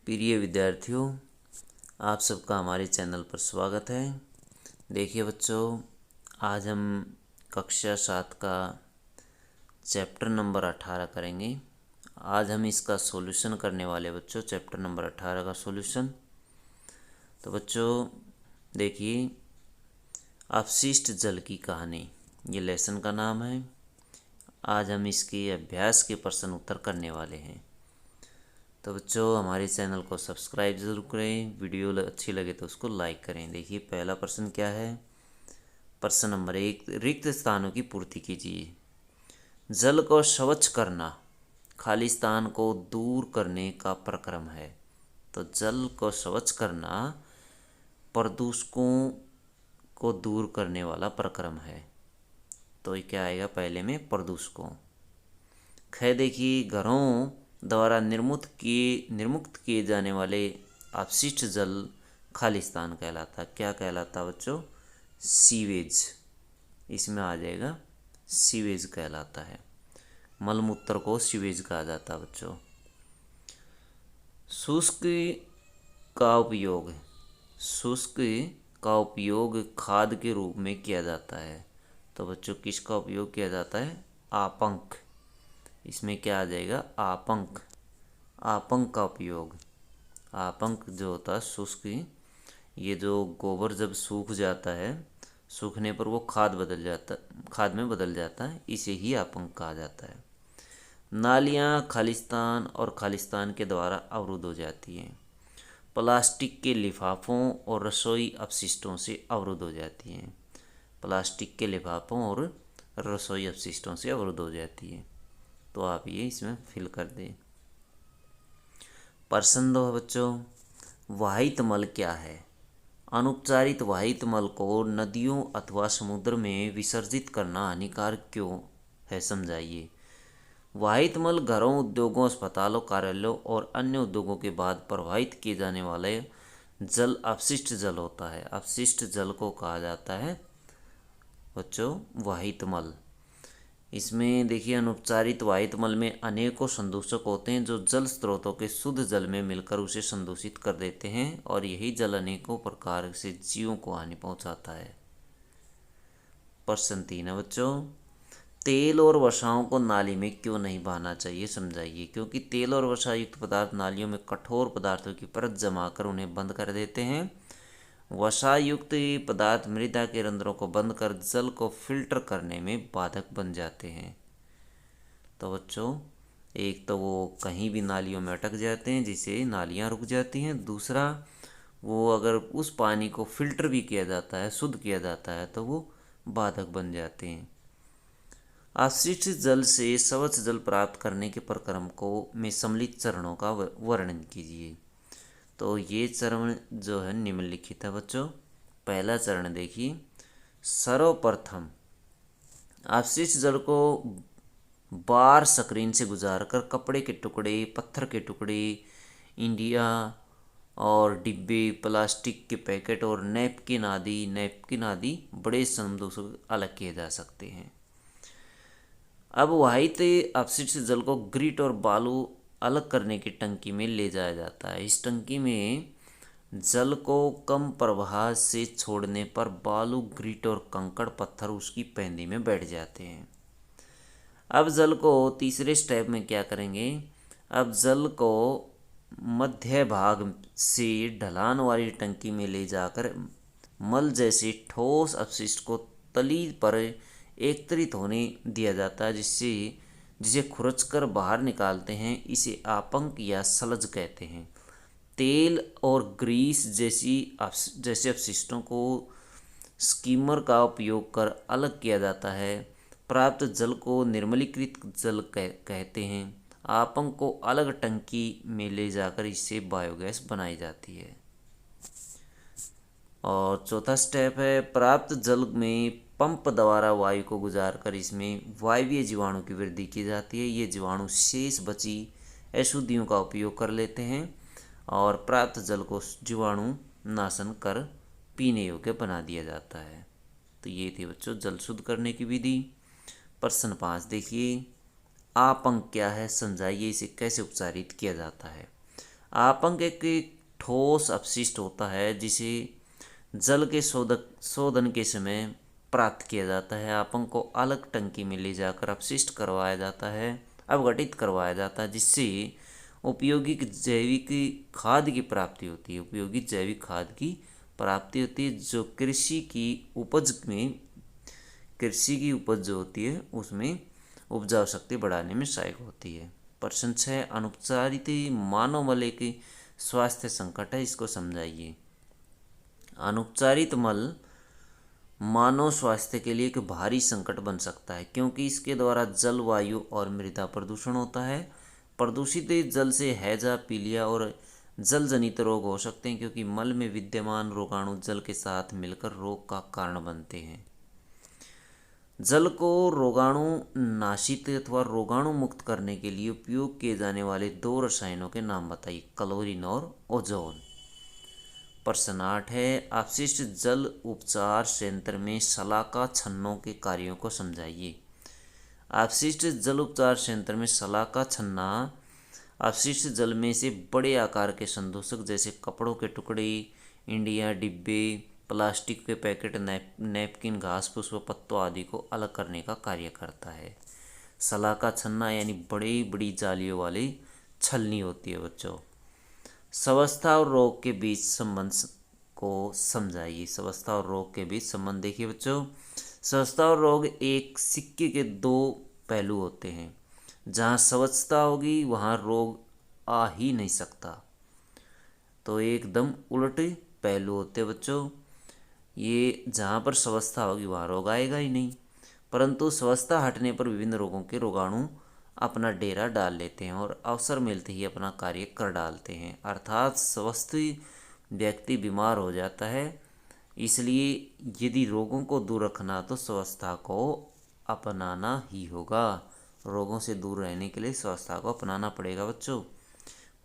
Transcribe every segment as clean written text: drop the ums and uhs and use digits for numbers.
प्रिय विद्यार्थियों, आप सबका हमारे चैनल पर स्वागत है। देखिए बच्चों, आज हम कक्षा 7 का चैप्टर नंबर 18 करेंगे। आज हम इसका सॉल्यूशन करने वाले बच्चों, चैप्टर नंबर 18 का सॉल्यूशन। तो बच्चों देखिए, अपशिष्ट जल की कहानी, ये लेसन का नाम है। आज हम इसके अभ्यास के प्रश्न उत्तर करने वाले हैं। तो बच्चों हमारे चैनल को सब्सक्राइब ज़रूर करें, वीडियो अच्छी लगे तो उसको लाइक करें। देखिए पहला प्रश्न क्या है। प्रश्न नंबर 1, रिक्त स्थानों की पूर्ति कीजिए। जल को स्वच्छ करना खाली स्थान को दूर करने का प्रक्रम है। तो जल को स्वच्छ करना प्रदूषकों को दूर करने वाला प्रक्रम है। तो ये क्या आएगा पहले में, प्रदूषकों। ख देखिए, घरों द्वारा निर्मुक्त किए जाने वाले अपशिष्ट जल खालिस्तान कहलाता। क्या कहलाता बच्चों? सीवेज। इसमें आ जाएगा सीवेज कहलाता है। मलमूत्र को सीवेज कहा जाता है बच्चों। शुष्क का उपयोग, शुष्क का उपयोग खाद के रूप में किया जाता है। तो बच्चों किसका उपयोग किया जाता है? आपंक। इसमें क्या आ जाएगा? आपंक। आपंक का उपयोग। आपंक जो होता है शुष्क, ये जो गोबर जब सूख जाता है, सूखने पर वो खाद में बदल जाता है, इसे ही आपंक कहा जाता है। नालियाँ खालिस्तान और खालिस्तान के द्वारा अवरुद्ध हो जाती हैं। प्लास्टिक के लिफाफों और रसोई अपशिष्टों से अवरुद्ध हो जाती हैं। प्लास्टिक के लिफाफों और रसोई अपशिष्टों से अवरुद्ध हो जाती है। तो आप ये इसमें फिल कर दें। प्रश्न 2 बच्चों, वाहित मल क्या है? अनुपचारित वाहित मल को नदियों अथवा समुद्र में विसर्जित करना हानिकारक क्यों है, समझाइए। वाहित मल घरों, उद्योगों, अस्पतालों, कार्यालयों और अन्य उद्योगों के बाद प्रवाहित किए जाने वाले जल अपशिष्ट जल होता है। अपशिष्ट जल को कहा जाता है बच्चों वाहित मल। इसमें देखिए, अनुपचारित वाहित मल में अनेकों संदूषक होते हैं जो जल स्रोतों के शुद्ध जल में मिलकर उसे संदूषित कर देते हैं, और यही जल अनेकों प्रकार से जीवों को हानि पहुंचाता है। प्रश्न 3 है बच्चों, तेल और वसाओं को नाली में क्यों नहीं बहाना चाहिए, समझाइए। क्योंकि तेल और वसा युक्त पदार्थ नालियों में कठोर पदार्थों की परत जमाकर उन्हें बंद कर देते हैं। वसा युक्त पदार्थ मृदा के रंध्रों को बंद कर जल को फिल्टर करने में बाधक बन जाते हैं। तो बच्चों, एक तो वो कहीं भी नालियों में अटक जाते हैं जिससे नालियाँ रुक जाती हैं। दूसरा, वो अगर उस पानी को फिल्टर भी किया जाता है, शुद्ध किया जाता है, तो वो बाधक बन जाते हैं। अपशिष्ट जल से स्वच्छ जल प्राप्त करने के प्रक्रम को में सम्मिलित चरणों का वर्णन कीजिए। तो ये चरण जो है निम्नलिखित है बच्चों। पहला चरण देखिए, सर्वप्रथम अपशिष्ट जल को बार स्क्रीन से गुजारकर कपड़े के टुकड़े, पत्थर के टुकड़े, इंडिया और डिब्बे, प्लास्टिक के पैकेट और नैपकिन आदि बड़े संदूषक अलग किए जा सकते हैं। अब वाहित अपशिष्ट जल को ग्रिट और बालू अलग करने की टंकी में ले जाया जाता है। इस टंकी में जल को कम प्रवाह से छोड़ने पर बालू, ग्रिट और कंकड़ पत्थर उसकी पैंदी में बैठ जाते हैं। अब जल को तीसरे स्टेप में क्या करेंगे? अब जल को मध्य भाग से ढलान वाली टंकी में ले जाकर मल जैसे ठोस अपशिष्ट को तली पर एकत्रित होने दिया जाता है, जिसे खुरचकर बाहर निकालते हैं। इसे आपंक या सलज कहते हैं। तेल और ग्रीस जैसे अपशिष्टों को स्कीमर का उपयोग कर अलग किया जाता है। प्राप्त जल को निर्मलीकृत जल कहते हैं। आपंक को अलग टंकी में ले जाकर इससे बायोगैस बनाई जाती है। और चौथा स्टेप है, प्राप्त जल में पंप द्वारा वायु को गुजारकर इसमें वायवीय जीवाणु की वृद्धि की जाती है। ये जीवाणु शेष बची अशुद्धियों का उपयोग कर लेते हैं और प्राप्त जल को जीवाणु नाशन कर पीने योग्य बना दिया जाता है। तो ये थी बच्चों जल शुद्ध करने की विधि। प्रश्न 5 देखिए, आपंक क्या है, समझाइए, इसे कैसे उपचारित किया जाता है। आपंक एक ठोस अपशिष्ट होता है जिसे जल के शोधन के समय प्राप्त किया जाता है। आपंक को अलग टंकी में ले जाकर अपशिष्ट करवाया जाता है, अपघटित करवाया जाता है, जिससे उपयोगी जैविक खाद की प्राप्ति होती है। उपयोगी जैविक खाद की प्राप्ति होती है जो कृषि की उपज जो होती है उसमें उपजाऊ शक्ति बढ़ाने में सहायक होती है। प्रश्न 6, अनुपचारित मानव मल एक स्वास्थ्य संकट है, इसको समझाइए। अनुपचारित मल मानव स्वास्थ्य के लिए एक भारी संकट बन सकता है क्योंकि इसके द्वारा जल, वायु और मृदा प्रदूषण होता है। प्रदूषित जल से हैजा, पीलिया और जल जनित रोग हो सकते हैं क्योंकि मल में विद्यमान रोगाणु जल के साथ मिलकर रोग का कारण बनते हैं। जल को रोगाणु नाशित अथवा रोगाणु मुक्त करने के लिए उपयोग किए जाने वाले 2 रसायनों के नाम बताइए, क्लोरीन और ओजोन। प्रश्न 8 है, अपशिष्ट जल उपचार संयंत्र में शलाका छन्नों के कार्यों को समझाइए। अपशिष्ट जल उपचार संयंत्र में शलाका छन्ना अपशिष्ट जल में से बड़े आकार के संदूषक जैसे कपड़ों के टुकड़े, इंडिया, डिब्बे, प्लास्टिक के पैकेट, नैपकिन, घास फूस व पत्तों आदि को अलग करने का कार्य करता है। शलाका छन्ना यानी बड़ी बड़ी जालियों वाली छलनी होती है बच्चों। स्वास्थ्य और रोग के बीच संबंध को समझाइए। स्वास्थ्य और रोग के बीच संबंध देखिए बच्चों, स्वास्थ्य और रोग एक सिक्के के 2 पहलू होते हैं। जहाँ स्वच्छता होगी वहाँ रोग आ ही नहीं सकता। तो एकदम उल्टे पहलू होते हैं बच्चों। ये जहाँ पर स्वच्छता होगी वहाँ रोग आएगा ही नहीं, परंतु स्वच्छता हटने पर विभिन्न रोगों के रोगाणु अपना डेरा डाल लेते हैं और अवसर मिलते ही अपना कार्य कर डालते हैं। अर्थात स्वस्थ व्यक्ति बीमार हो जाता है। इसलिए यदि रोगों को दूर रखना तो स्वच्छता को अपनाना ही होगा। रोगों से दूर रहने के लिए स्वच्छता को अपनाना पड़ेगा बच्चों।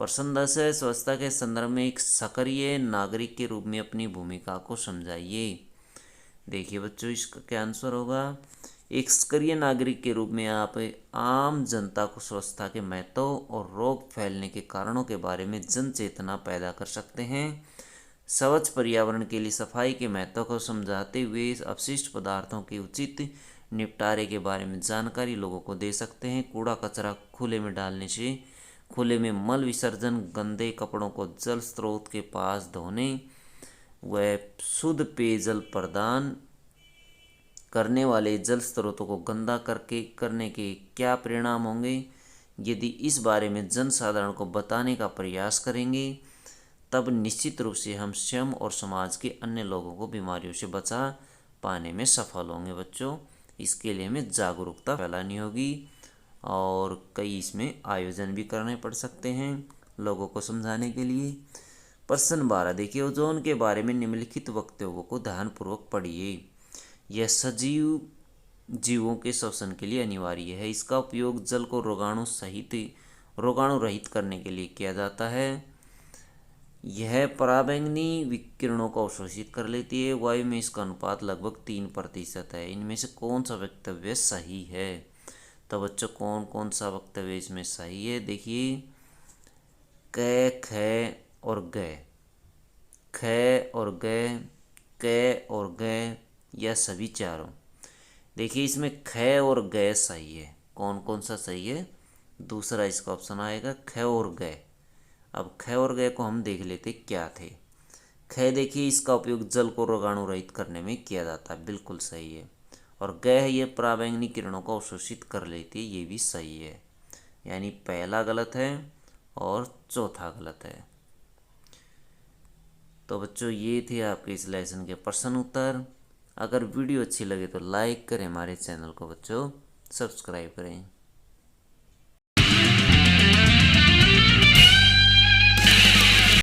प्रश्न 10 है, स्वच्छता के संदर्भ में एक सक्रिय नागरिक के रूप में अपनी भूमिका को समझाइए। देखिए बच्चों, इसका क्या आंसर होगा। एक सक्रिय नागरिक के रूप में आप आम जनता को स्वच्छता के महत्व और रोग फैलने के कारणों के बारे में जन चेतना पैदा कर सकते हैं। स्वच्छ पर्यावरण के लिए सफाई के महत्व को समझाते हुए अपशिष्ट पदार्थों के उचित निपटारे के बारे में जानकारी लोगों को दे सकते हैं। कूड़ा कचरा खुले में डालने से खुले में मल विसर्जन, गंदे कपड़ों को जल स्रोत के पास धोने व शुद्ध पेयजल प्रदान करने वाले जल स्रोतों को गंदा करने के क्या परिणाम होंगे। यदि इस बारे में जन साधारण को बताने का प्रयास करेंगे तब निश्चित रूप से हम स्वयं और समाज के अन्य लोगों को बीमारियों से बचा पाने में सफल होंगे बच्चों। इसके लिए हमें जागरूकता फैलानी होगी और कई इसमें आयोजन भी करने पड़ सकते हैं लोगों को समझाने के लिए। प्रश्न 12 देखिए, ओजोन के बारे में निम्नलिखित वक्तव्यों को ध्यानपूर्वक पढ़िए। यह सजीव जीवों के श्वसन के लिए अनिवार्य है। इसका उपयोग जल को रोगाणु रहित करने के लिए किया जाता है। यह पराबैंगनी विकिरणों को अवशोषित कर लेती है। वायु में इसका अनुपात लगभग 3% है। इनमें से कौन सा वक्तव्य सही है। तो बच्चों कौन कौन सा वक्तव्य इसमें सही है। देखिए, क, ख और ग, ख और ग, क और ग, यह सभी चारों। देखिए इसमें ख और ग सही है। कौन कौन सा सही है। दूसरा इसका ऑप्शन आएगा ख और ग। अब ख और ग को हम देख लेते क्या थे। ख देखिए, इसका उपयोग जल को रोगाणु रहित करने में किया जाता है, बिल्कुल सही है। और ग है ये पराबैंगनी किरणों को अवशोषित कर लेती है, ये भी सही है। यानी पहला गलत है और चौथा गलत है। तो बच्चों ये थे आपके इस लेसन के प्रश्न उत्तर। अगर वीडियो अच्छी लगे तो लाइक करें, हमारे चैनल को बच्चों सब्सक्राइब करें।